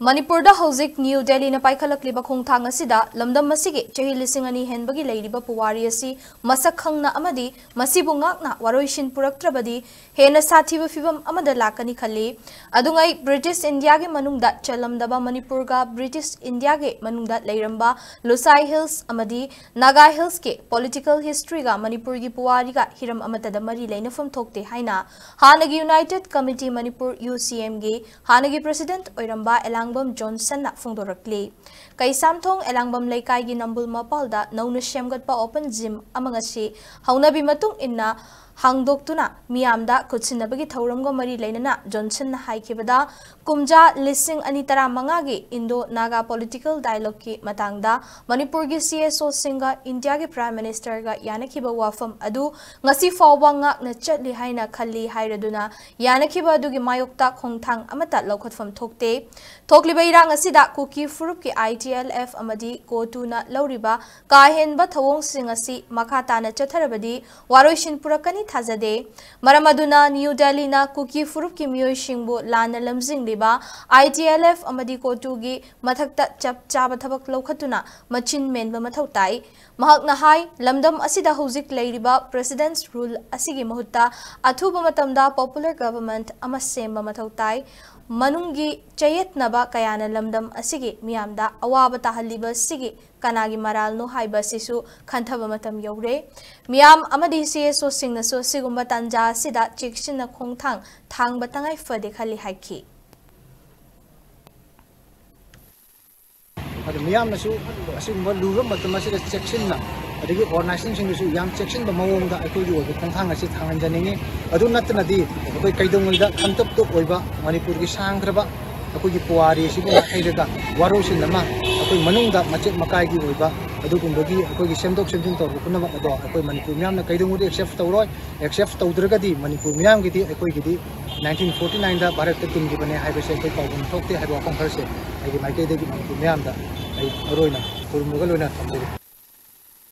मणिपुर दा हौजिक न्यू दिल्ली न पाइखलक्लिबा खोंथांग असिदा लमदम मसिगे चही लिसिंग अनि हेनबगी लेरिबा पुवारी असि मसक खंगना अमदी मसिबु ngakna waroishin puraktrabadi hena sathiba fibam amada lakani khali adungai British India ge manungda chalamdaba Manipur ga British India ge manungda leiramba Lusai Hills amadi Naga Hills ke political history ga Manipur gi puwari ga hiram amata da mari leinafam thokte haina hanagi United Committee Manipur UCM ge hanagi president oiramba Elangbam Johnson na phongdorakli kai samthong Elangbam laikai gi nambul mapalda nauna semgatpa open gym amangasi haunabi matung inna hangdoktuna miyamda kutsinabagi thauramgo mari leinana Johnson na haikibada kumja lising ani tara mangagi Indo Naga political dialogue ki matangda Manipur gi CSO singa India gi Prime Minister ga yanakiba wafam adu ngasi fawba ngak na chatli haina khalli hairaduna yanakiba adu gi mayokta khongthang amata lokhatfam thokte thokliba irang asida kuki furup ki ITLF amadi kotuna lauriba kahenba thawong singasi makata na chatharabadi waroishin purakani thazade maramaduna New Delhi na kuki furup ki miyoi shingbu lana lamjing liba ITLF amadi kotu gi mathakta chap chaba thabak lokhatuna machin menba mathau tai mahakna hai lamdam asida hojik leiriba president's rule asigi mahutta athuba matamda popular government ama semba mathau tai manungi chayetnaba kayana lamdam asigi miyamda awaba tahaliba sigi kanagi maral no haiba sisu khanthaba matam yore miyam amadi CSO singna so sigumba tanja sida chikshina khongthang thang batangai fade khali haiki adu miyam nasu asigumba luram matama sida chikshina adigi organization singsu yam section ba mawongda akoi di oiba khongthang asi thanganjaningi adu natnadi akoi kaidongulda khantop to oiba Manipur gi sangraba akoi gi puari sibu hairaga warosin nama akoi manungda machet makai gi oiba adugumbogi akoi gi semdok semjin tor kunama ado akoi Manipur miyam na kaidongudi accept tawroi accept tawdragadi Manipur miyam gi di akoi gi di 1949 da Bharat ta tin gi bane haibase akoi kaubun thokte haiba khongharse ai gi maike de gi Manipur miyam da ai roina kurmugal oina thamjeri